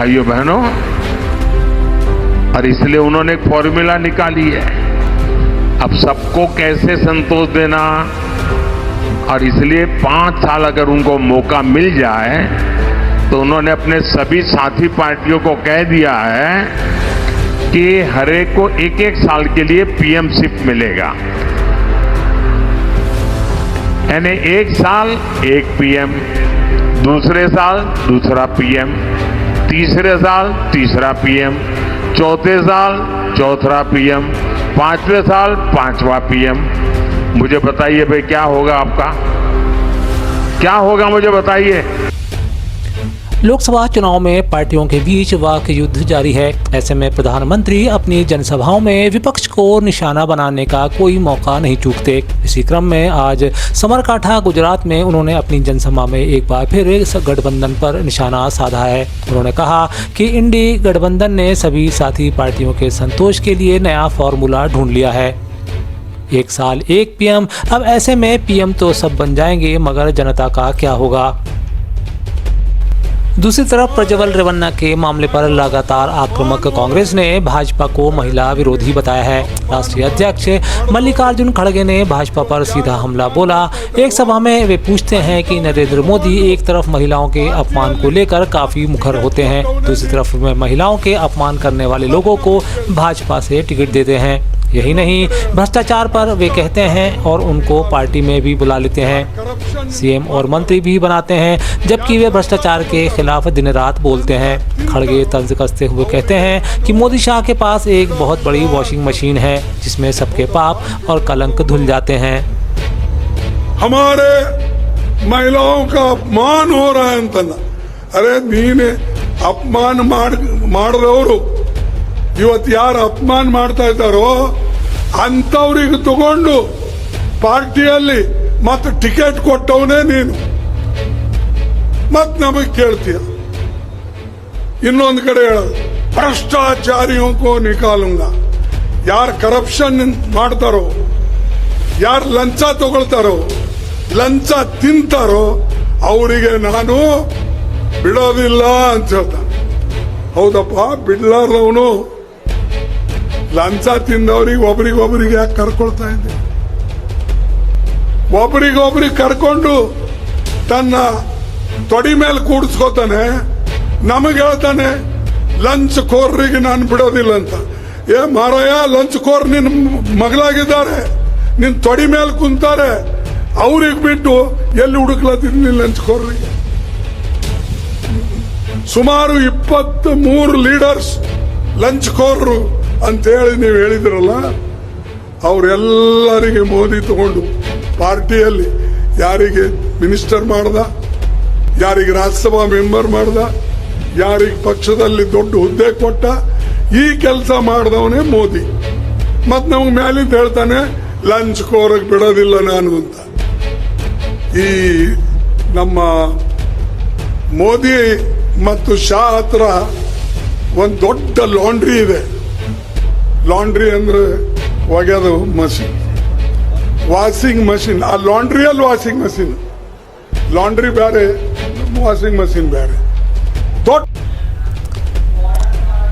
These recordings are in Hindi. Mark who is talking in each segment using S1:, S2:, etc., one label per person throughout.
S1: भाइयों बहनों, और इसलिए उन्होंने एक फॉर्मूला निकाली है अब सबको कैसे संतोष देना। और इसलिए 5 साल अगर उनको मौका मिल जाए तो उन्होंने अपने सभी साथी पार्टियों को कह दिया है कि हर एक को 1-1 साल के लिए पीएमशिप मिलेगा, यानी 1 साल 1 पीएम, दूसरे साल दूसरा पीएम, तीसरे साल तीसरा पीएम, चौथे साल चौथा पीएम, 5वें साल 5वां पीएम। मुझे बताइए भाई क्या होगा आपका, क्या होगा मुझे बताइए।
S2: लोकसभा चुनाव में पार्टियों के बीच वाक युद्ध जारी है। ऐसे में प्रधानमंत्री अपनी जनसभाओं में विपक्ष को निशाना बनाने का कोई मौका नहीं चूकते। इसी क्रम में आज समरकाठा गुजरात में उन्होंने अपनी जनसभा में एक बार फिर गठबंधन पर निशाना साधा है। उन्होंने कहा कि इंडी गठबंधन ने सभी साथी पार्टियों के संतोष के लिए नया फॉर्मूला ढूंढ लिया है। 1 साल 1 पीएम। अब ऐसे में पीएम तो सब बन जाएंगे, मगर जनता का क्या होगा। दूसरी तरफ प्रज्वल रेवन्ना के मामले पर लगातार आक्रामक कांग्रेस ने भाजपा को महिला विरोधी बताया है। राष्ट्रीय अध्यक्ष मल्लिकार्जुन खड़गे ने भाजपा पर सीधा हमला बोला। एक सभा में वे पूछते हैं कि नरेंद्र मोदी एक तरफ महिलाओं के अपमान को लेकर काफी मुखर होते हैं, दूसरी तरफ महिलाओं के अपमान करने वाले लोगों को भाजपा से टिकट देते हैं। यही नहीं, भ्रष्टाचार पर वे कहते हैं और उनको पार्टी में भी बुला लेते हैं। सीएम और मंत्री भी बनाते हैं, जबकि वे भ्रष्टाचार के खिलाफ दिन रात बोलते हैं। खड़गे तंज कसते हुए कहते हैं कि मोदी शाह के पास एक बहुत बड़ी वॉशिंग मशीन है जिसमें सबके पाप और कलंक धुल जाते हैं।
S3: हमारे महिलाओं का अपमान हो रहा है अंतना। अरे नीने अपमान ಮಾಡಿದವರು ಇವತ್ತು ಯಾರು ಅಪಮಾನ ಮಾಡ್ತಾ ಇದ್ದಾರೋ ಅಂತವರಿಗೆ ತಗೊಂಡು ಪಾರ್ಟಿಯಲ್ಲಿ ಮತ್ತೆ ಟಿಕೆಟ್ ಕೊಟ್ಟವನೇ ನೀನು, ಮತ್ತೆ ನಮಗೆ ಕೇಳ್ತೀಯ। ಇನ್ನೊಂದು ಕಡೆ ಹೇಳೋದು ಭ್ರಷ್ಟಾಚಾರಿयों को निकालूंगा। ಯಾರು ಕರಪ್ಷನ್ ಮಾಡ್ತಾರೋ, ಯಾರು ಲಂಚ ತಗೊಳ್ತಾರೋ, ಲಂಚ ತಿಂತಾರೋ ಅವರಿಗೆ ನಾನು ಬಿಡೋದಿಲ್ಲ ಅಂತ ಹೇಳ್ತಾನೆ। ಹೌದಪ್ಪ, ಬಿಡ್ಲಾರ್ದವನು ಲಂಚ ತಿಂದವ್ರಿಗೆ ಒಬ್ರಿಗೊಬ್ರಿಗೆ ಯಾಕೆ ಕರ್ಕೊಳ್ತಾ ಇದ್ದೆ? ಒಬ್ರಿಗೊಬ್ರಿಗೆ ಕರ್ಕೊಂಡು ತನ್ನ ತೊಡಿ ಮೇಲೆ ಕೂಡಿಸ್ಕೋತಾನೆ, ನಮಗೆ ಹೇಳ್ತಾನೆ ಲಂಚ್ ಕೋರ್ರಿಗೆ ನಾನು ಬಿಡೋದಿಲ್ಲ ಅಂತ। ಏ ಮಾರಾಯ, ಲಂಚ್ ಕೋರ್ ನಿನ್ ಮಗಳಾಗಿದ್ದಾರೆ, ನಿನ್ ತೊಡಿ ಮೇಲೆ ಕುಂತಾರೆ, ಅವ್ರಿಗೆ ಬಿಟ್ಟು ಎಲ್ಲಿ ಹುಡುಕ್ಲತ್ತೀನಿ ಲಂಚ್ ಕೋರ್ರಿಗೆ? ಸುಮಾರು 23 ಲೀಡರ್ಸ್ ಲಂಚ್ ಕೋರ್ರು ಅಂತೇಳಿ ನೀವು ಹೇಳಿದ್ರಲ್ಲ, ಅವರೆಲ್ಲರಿಗೆ ಮೋದಿ ತಗೊಂಡು ಪಾರ್ಟಿಯಲ್ಲಿ ಯಾರಿಗೆ ಮಿನಿಸ್ಟರ್ ಮಾಡ್ದ, ಯಾರಿಗೆ ರಾಜ್ಯಸಭಾ ಮೆಂಬರ್ ಮಾಡ್ದ, ಯಾರಿಗೆ ಪಕ್ಷದಲ್ಲಿ ದೊಡ್ಡ ಹುದ್ದೆ ಕೊಟ್ಟ, ಈ ಕೆಲಸ ಮಾಡಿದವನೇ ಮೋದಿ। ಮತ್ ನಮ್ಗೆ ಮ್ಯಾಲಿಂದ ಹೇಳ್ತಾನೆ ಲಂಚ್ ಕೋರಕ್ಕೆ ಬಿಡೋದಿಲ್ಲ ನಾನು ಅಂತ। ಈ ನಮ್ಮ ಮೋದಿ ಮತ್ತು ಶಾ ಹತ್ರ ಒಂದು ದೊಡ್ಡ ಲಾಂಡ್ರಿ ಇದೆ। ಲಾಂಡ್ರಿ ಅಂದ್ರೆ ಒಗೆದು ಮಷಿನ್, ವಾಷಿಂಗ್ ಮಷಿನ್। ಆ ಲಾಂಡ್ರಿಯಲ್ಲಿ ವಾಷಿಂಗ್ ಮಷಿನ್, ಲಾಂಡ್ರಿ ಬೇರೆ, ವಾಷಿಂಗ್ ಮಷಿನ್ ಬೇರೆ।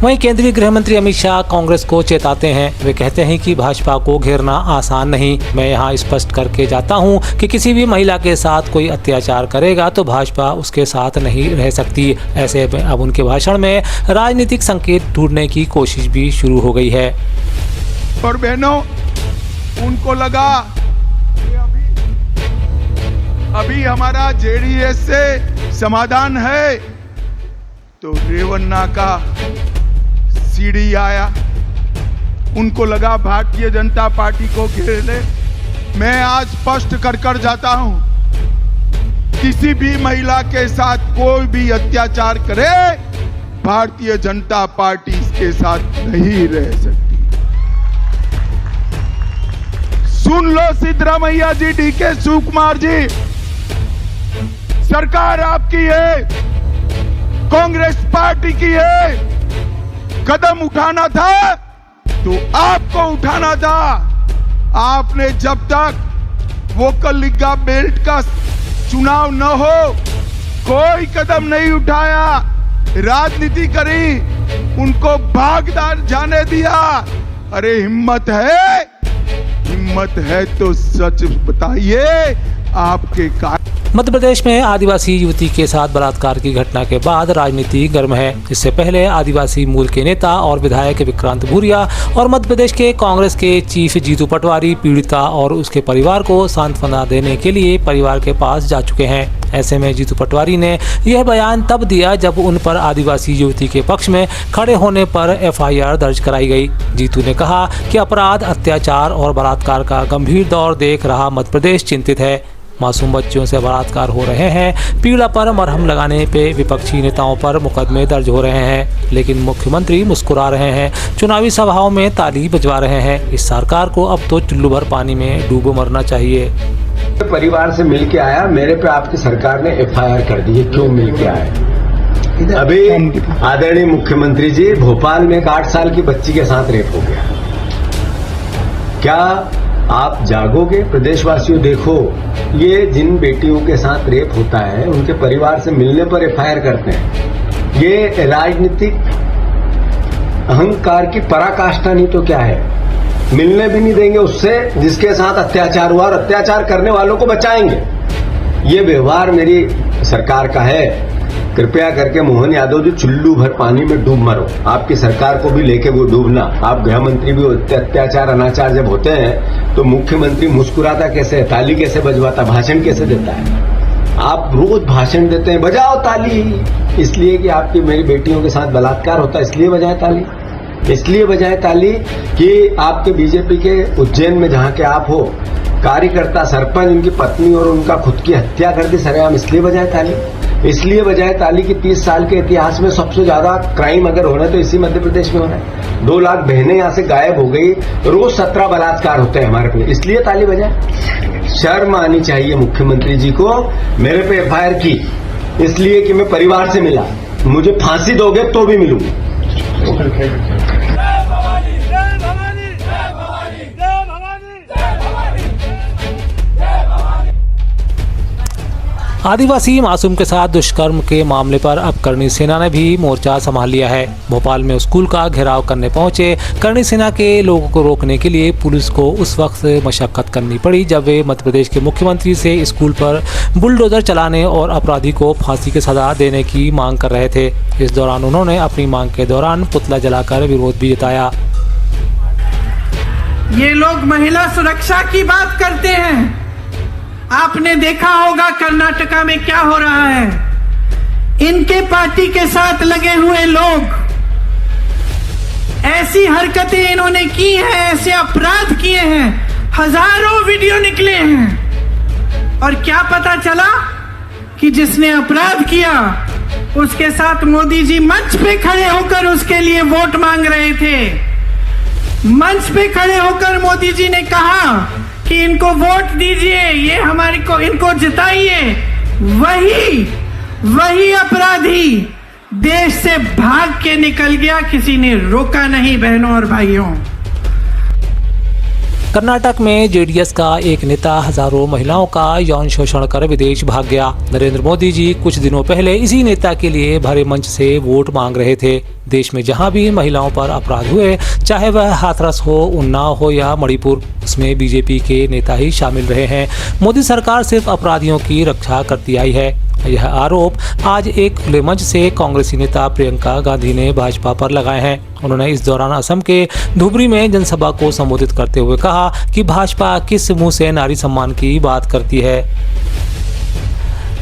S2: वहीं केंद्रीय गृह मंत्री अमित शाह कांग्रेस को चेताते हैं। वे कहते हैं कि भाजपा को घेरना आसान नहीं। मैं यहाँ स्पष्ट करके जाता हूँ कि किसी भी महिला के साथ कोई अत्याचार करेगा तो भाजपा उसके साथ नहीं रह सकती। ऐसे में अब उनके भाषण में राजनीतिक संकेत ढूंढने की कोशिश भी शुरू हो गई है।
S4: और बहनों, उनको लगा कि अभी हमारा जेडीएस से समाधान है, तो रेवन्ना का सीडी आया। उनको लगा भारतीय जनता पार्टी को घेर ले। मैं आज स्पष्ट कर जाता हूं, किसी भी महिला के साथ कोई भी अत्याचार करे, भारतीय जनता पार्टी इसके साथ नहीं रह सकती। सुन लो सिद्धरामैया जी, डीके शिवकुमार जी, सरकार आपकी है, कांग्रेस पार्टी की है। कदम उठाना था तो आपको उठाना था। आपने जब तक वोकल लीगा बेल्ट का चुनाव न हो कोई कदम नहीं उठाया। राजनीति करी, उनको भागदार जाने दिया। अरे हिम्मत है तो सच बताइए आपके
S2: मध्य प्रदेश में आदिवासी युवती के साथ बलात्कार की घटना के बाद राजनीति गर्म है। इससे पहले आदिवासी मूल के नेता और विधायक विक्रांत भूरिया और मध्य प्रदेश के कांग्रेस के चीफ जीतू पटवारी पीड़िता और उसके परिवार को सांत्वना देने के लिए परिवार के पास जा चुके हैं। ऐसे में जीतू पटवारी ने यह बयान तब दिया जब उन पर आदिवासी युवती के पक्ष में खड़े होने पर एफआईआर दर्ज कराई गई। जीतू ने कहा कि अपराध, अत्याचार और बलात्कार का गंभीर दौर देख रहा मध्य प्रदेश चिंतित है। मासूम बच्चों से बलात्कार हो रहे हैं, पीड़ा पर मरहम लगाने पे विपक्षी नेताओं पर मुकदमे दर्ज हो रहे हैं, लेकिन मुख्यमंत्री मुस्कुरा रहे हैं, चुनावी सभाओं में ताली बजवा रहे हैं। इस सरकार को अब तो चुल्लू भर पानी में डूबो मरना चाहिए।
S5: परिवार से मिल के आया, मेरे पे आपकी सरकार ने एफआईआर कर दी है। क्यों मिल के आया? अभी आदरणीय मुख्यमंत्री जी, भोपाल में एक 8 साल की बच्ची के साथ रेप हो गया। क्या आप जागोगे? प्रदेशवासियों देखो, ये जिन बेटियों के साथ रेप होता है उनके परिवार से मिलने पर एफआईआर करते हैं। ये राजनीतिक अहंकार की पराकाष्ठा नहीं तो क्या है? मिलने भी नहीं देंगे उससे जिसके साथ अत्याचार हुआ, और अत्याचार करने वालों को बचाएंगे। ये व्यवहार मेरी सरकार का है। कृपया करके मोहन यादव जी, चुल्लू भर पानी में डूब मरो। आपकी सरकार को भी लेके वो डूबना। आप गृह मंत्री भी होते, अत्याचार अनाचार जब होते हैं तो मुख्यमंत्री मुस्कुराता कैसे है, ताली कैसे बजवाता, भाषण कैसे देता है? आप रोज भाषण देते हैं, बजाओ ताली। इसलिए कि आपकी मेरी बेटियों के साथ बलात्कार होता है, इसलिए बजाए ताली। इसलिए बजाए ताली कि आपके बीजेपी के उज्जैन में जहां के आप हो, कार्यकर्ता, सरपंच, उनकी पत्नी और उनका खुद की हत्या कर दी सरेआम, इसलिए बजाए ताली। इसलिए बजाए ताली कि 30 साल के इतिहास में सबसे ज्यादा क्राइम अगर होना है तो इसी मध्य प्रदेश में होना है। 2 लाख बहनें यहां से गायब हो गई, रोज 17 बलात्कार होते हैं हमारे पे, इसलिए ताली बजाए। शर्म आनी चाहिए मुख्यमंत्री जी को। मेरे पे एफआईआर की इसलिए कि मैं परिवार से मिला। मुझे फांसी दोगे तो भी मिलूंगा।
S2: आदिवासी मासूम के साथ दुष्कर्म के मामले पर अब करणी सेना ने भी मोर्चा संभाल लिया है। भोपाल में स्कूल का घेराव करने पहुंचे करणी सेना के लोगों को रोकने के लिए पुलिस को उस वक्त मशक्कत करनी पड़ी जब वे मध्य प्रदेश के मुख्यमंत्री से स्कूल पर बुलडोजर चलाने और अपराधी को फांसी की सजा देने की मांग कर रहे थे। इस दौरान उन्होंने अपनी मांग के दौरान पुतला जलाकर विरोध भी जताया।
S6: ये लोग महिला सुरक्षा की बात करते हैं। आपने देखा होगा कर्नाटका में क्या हो रहा है। इनके पार्टी के साथ लगे हुए लोग, ऐसी हरकतें इन्होंने की हैं, ऐसे अपराध किए हैं, हजारों वीडियो निकले हैं। और क्या पता चला कि जिसने अपराध किया उसके साथ मोदी जी मंच पे खड़े होकर उसके लिए वोट मांग रहे थे। मंच पे खड़े होकर मोदी जी ने कहा कि इनको वोट दीजिए, ये हमारे को इनको जिताइए। वही अपराधी देश से भाग के निकल गया, किसी ने रोका नहीं। बहनों और भाइयों,
S2: कर्नाटक में जेडीएस का एक नेता हजारों महिलाओं का यौन शोषण कर विदेश भाग गया। नरेंद्र मोदी जी कुछ दिनों पहले इसी नेता के लिए भरे मंच से वोट मांग रहे थे। देश में जहां भी महिलाओं पर अपराध हुए, चाहे वह हाथरस हो, उन्नाव हो या मणिपुर, उसमें बीजेपी के नेता ही शामिल रहे हैं। मोदी सरकार सिर्फ अपराधियों की रक्षा करती आई है। यह आरोप आज एक खुले मंच से कांग्रेसी नेता प्रियंका गांधी ने भाजपा पर लगाए हैं। उन्होंने इस दौरान असम के धुबरी में जनसभा को संबोधित करते हुए कहा कि भाजपा किस मुंह से नारी सम्मान की बात करती है।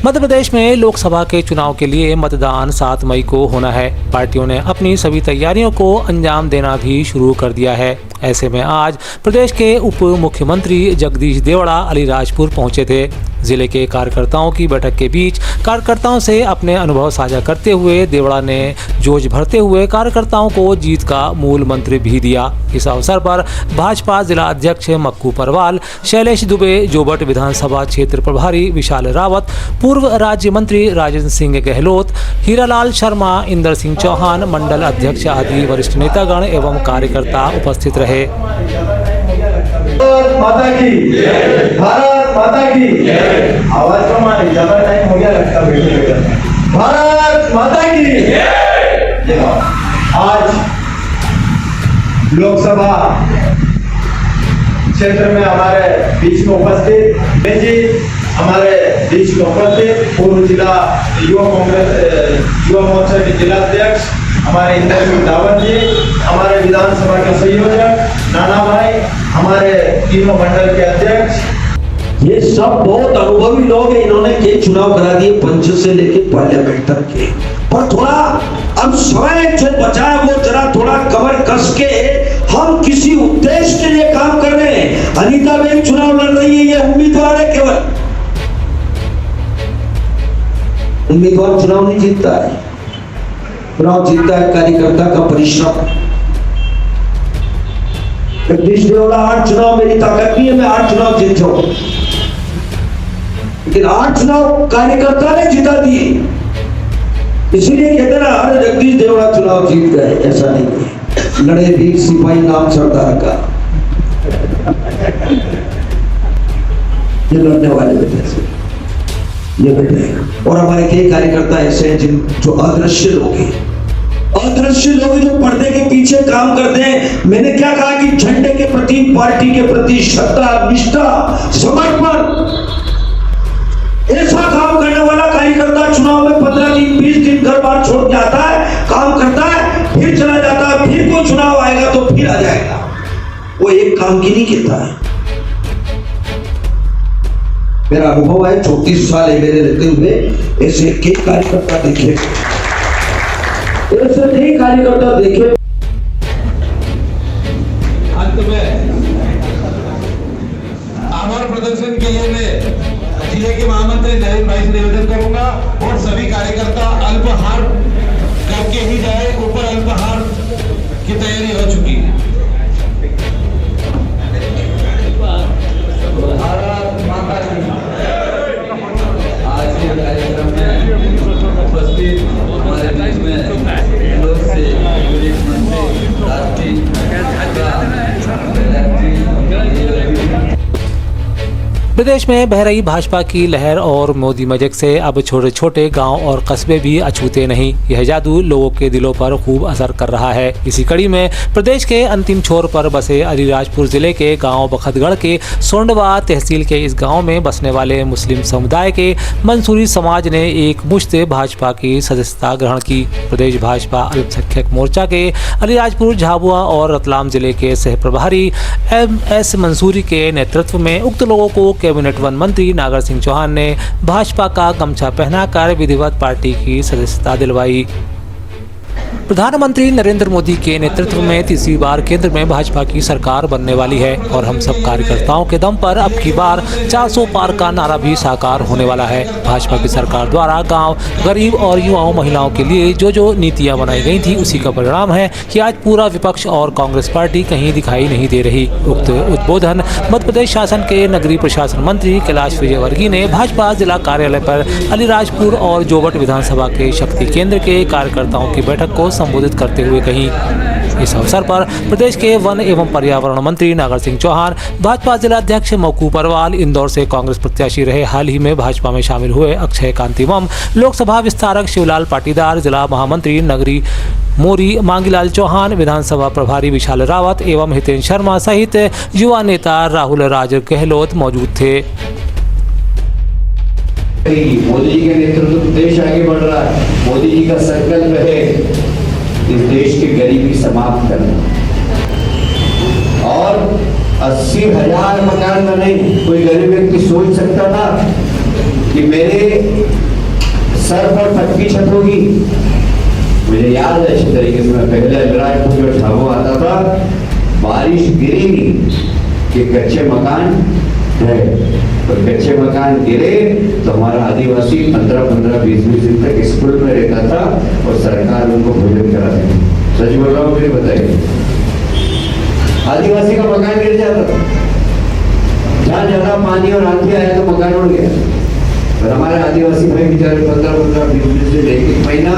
S2: मध्य प्रदेश में लोकसभा के चुनाव के लिए मतदान 7 मई को होना है। पार्टियों ने अपनी सभी तैयारियों को अंजाम देना भी शुरू कर दिया है। ऐसे में आज प्रदेश के उप मुख्यमंत्री जगदीश देवड़ा अलीराजपुर पहुंचे थे। जिले के कार्यकर्ताओं की बैठक के बीच कार्यकर्ताओं से अपने अनुभव साझा करते हुए देवड़ा ने जोश भरते हुए कार्यकर्ताओं को जीत का मूल मंत्र भी दिया। इस अवसर पर भाजपा जिला अध्यक्ष मक्कू परवाल, शैलेश दुबे, जोबट विधानसभा क्षेत्र प्रभारी विशाल रावत, पूर्व राज्य मंत्री राजेंद्र सिंह गहलोत, हीरालाल शर्मा, इंदर सिंह चौहान, मंडल अध्यक्ष आदि वरिष्ठ नेतागण एवं कार्यकर्ता उपस्थित रहे।
S7: भारत माता की भारत माता की आवाज कमाने ज्यादा टाइम हो गया लगता है। भारत भारत माता की आज लोकसभा क्षेत्र में हमारे बीच में उपस्थित जी, हमारे बीच में उपस्थित पूर्व जिला युवा मोर्चा के जिला अध्यक्ष हमारे इंद्रजीत दावत जी, हमारे विधानसभा के संयोजक नाना भाई, हमारे तीनों मंडल के अध्यक्ष,
S8: ये सब बहुत अनुभवी लोग हैं। इन्होंने कई चुनाव करा दिए पंच से लेके पार्लियामेंट तक के। पर थोड़ा अब समय जो बचा है वो जरा थोड़ा कमर कस के हम किसी उद्देश्य के लिए काम कर रहे हैं। अनीता बेन चुनाव लड़ रही है, ये उम्मीदवार है, केवल उम्मीदवार चुनाव नहीं जीतता है, चुनाव जीतता है कार्यकर्ता का परिश्रम। जगदीश देवड़ा 8 चुनाव मेरी ताकत नहीं है, मैं 8 चुनाव जीत जाऊं, लेकिन 8 चुनाव कार्यकर्ता ने जिता दिए। इसीलिए कहते ना हर जगदीश देवड़ा चुनाव जीत गए, ऐसा नहीं है। लड़े वीर सिपाही नाम सरदार का, ये लड़ने वाले बेटे से ये बेटे। और हमारे कई कार्यकर्ता ऐसे हैं जिन जो अदृश्य लोग हैं, अदृश्य लोग जो पर्दे के पीछे काम करते हैं। मैंने क्या कहा कि झंडे के प्रति, पार्टी के प्रति श्रद्धा, निष्ठा, समर्पण, ऐसा काम करने वाला कार्यकर्ता चुनाव में 15 दिन 20 दिन घर बार छोड़ के आता है, काम करता है, फिर चला जाता है, फिर कोई चुनाव आएगा तो फिर आ जाएगा। वो एक काम की नहीं कहता है। मेरा अनुभव है, 34 साल है मेरे रहते हुए, ऐसे कई कार्यकर्ता देखे, ऐसे कई कार्यकर्ता देखे।
S9: अंत में आभार प्रदर्शन के लिए मैं जिले के महामंत्री नरेंद्र भाई से निवेदन करूंगा और सभी कार्यकर्ता अल्पाहार करके ही जाए। ऊपर अल्पाहार की तैयारी हो चुकी है। भारत माता की। आज के कार्यक्रम में उपस्थित हमारे बीच में इंदौर से विदेश मंत्री राष्ट्रीय
S2: प्रदेश में बह रही भाजपा की लहर और मोदी मैजिक से अब छोटे छोटे गांव और कस्बे भी अछूते नहीं। यह जादू लोगों के दिलों पर खूब असर कर रहा है। इसी कड़ी में प्रदेश के अंतिम छोर पर बसे अलीराजपुर जिले के गांव बखतगढ़ के सोंडवा तहसील के इस गांव में बसने वाले मुस्लिम समुदाय के मंसूरी समाज ने एक मुश्त भाजपा की सदस्यता ग्रहण की। प्रदेश भाजपा अल्पसंख्यक मोर्चा के अलीराजपुर, झाबुआ और रतलाम जिले के सह प्रभारी MS मंसूरी के नेतृत्व में उक्त लोगों को कैबिनेट वन मंत्री नागर सिंह चौहान ने भाजपा का गमछा पहनाकर विधिवत पार्टी की सदस्यता दिलवाई। प्रधानमंत्री नरेंद्र मोदी के नेतृत्व में तीसरी बार केंद्र में भाजपा की सरकार बनने वाली है और हम सब कार्यकर्ताओं के दम पर अब की बार 400 पार का नारा भी साकार होने वाला है। भाजपा की सरकार द्वारा गांव, गरीब और युवाओं, महिलाओं के लिए जो नीतियां बनाई गई थी उसी का परिणाम है कि आज पूरा विपक्ष और कांग्रेस पार्टी कहीं दिखाई नहीं दे रही। उक्त उद्बोधन मध्य प्रदेश शासन के नगरीय प्रशासन मंत्री कैलाश विजयवर्गीय ने भाजपा जिला कार्यालय पर अलीराजपुर और जोबट विधानसभा के शक्ति केंद्र के कार्यकर्ताओं की बैठक को संबोधित करते हुए कही। इस अवसर पर प्रदेश के वन एवं पर्यावरण मंत्री नागर सिंह चौहान, भाजपा जिला अध्यक्ष मौकूफ अरवाल, इंदौर से कांग्रेस प्रत्याशी रहे हाल ही में भाजपा में शामिल हुए अक्षय कांतिमम, लोकसभा विस्तारक शिवलाल पाटीदार, जिला महामंत्री नगरी मोरी मांगीलाल चौहान, विधानसभा प्रभारी विशाल रावत एवं हितेन शर्मा सहित युवा नेता राहुल राज गहलोत मौजूद थे।
S5: मोदी जी के नेतृत्व में देश आगे बढ़ रहा है। मोदी जी का संकल्प है इस देश की गरीबी समाप्त करना और 80,000 मकान बने। कोई गरीब व्यक्ति सोच सकता था कि मेरे सर पर पक्की छत होगी? मुझे याद है अच्छी तरीके से, मैं पहले अलीराजपुर में झाबुआ आता था, बारिश गिरेगी कि कच्चे मकान है, और कच्चे मकान गिरे तो हमारा आदिवासी 15-15, 20-20 दिन तक स्कूल में रहता था और सरकार उनको भोजन कराती थी। सच बोल रहा हूँ, मुझे बताइए, आदिवासी का मकान गिर जाता था। जहाँ ज्यादा पानी और आंधी आया तो मकान उड़ गया। और हमारे आदिवासी भाई बेचारे 15-15, 20-20 दिन एक महीना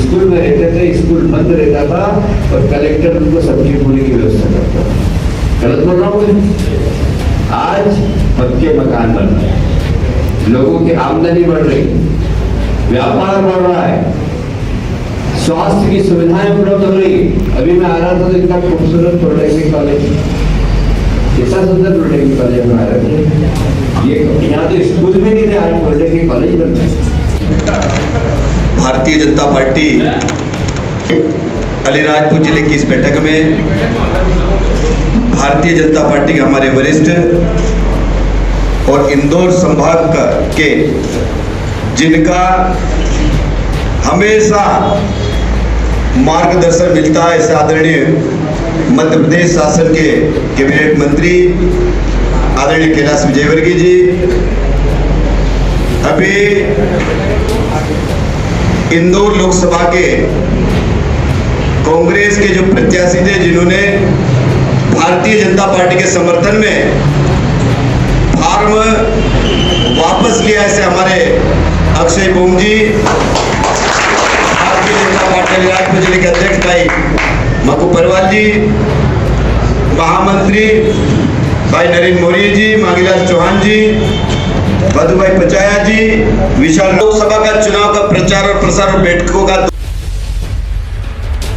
S5: स्कूल में रहते थे, स्कूल बंद रहता था और कलेक्टर उनको सब्जी पूरी की व्यवस्था करता था। गलत बोल रहा हूँ? आज पक्के मकान बन रहे हैं, लोगों की आमदनी बढ़ रही, व्यापार बढ़ रहा है,
S10: स्वास्थ्य की सुविधाएं उपलब्ध हो रही। अभी मैं आ रहा था तो इतना खूबसूरत पॉलिटेक्निक कॉलेज, इतना सुंदर पॉलिटेक्निक कॉलेज बना रहे थे। ये यहाँ तो स्कूल में नहीं थे, आज पॉलिटेक्निक कॉलेज बन रहे।
S8: भारतीय जनता पार्टी अलीराजपुर जिले की इस बैठक में भारतीय जनता पार्टी के हमारे वरिष्ठ और इंदौर संभाग के जिनका हमेशा मार्गदर्शन मिलता है, ऐसे आदरणीय मध्य प्रदेश शासन के कैबिनेट मंत्री आदरणीय कैलाश विजयवर्गीय जी, अभी इंदौर लोकसभा के कांग्रेस के जो प्रत्याशी थे जिन्होंने भारतीय जनता पार्टी के समर्थन में फार्म वापस लिया, ऐसे हमारे अक्षय बोम जी, भारतीय जनता पार्टी अलीराजपुर जिले के अध्यक्ष भाई मकू परवाल जी, महामंत्री भाई नरेंद्र मौर्य जी, मांगीलाल चौहान जी, मधु भाई पचाया जी, विशाल लोकसभा का चुनाव का प्रचार और प्रसार और बैठकों का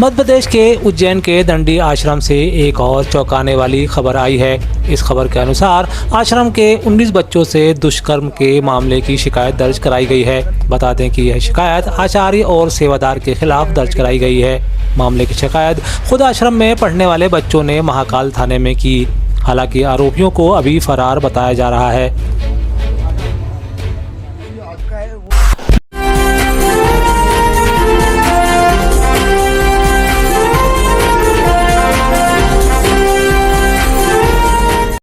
S2: मध्य प्रदेश के उज्जैन के दंडी आश्रम से एक और चौंकाने वाली खबर आई है। इस खबर के अनुसार आश्रम के 19 बच्चों से दुष्कर्म के मामले की शिकायत दर्ज कराई गई है। बता दें कि यह शिकायत आचार्य और सेवादार के खिलाफ दर्ज कराई गई है। मामले की शिकायत खुद आश्रम में पढ़ने वाले बच्चों ने महाकाल थाने में की। हालांकि आरोपियों को अभी फरार बताया जा रहा है।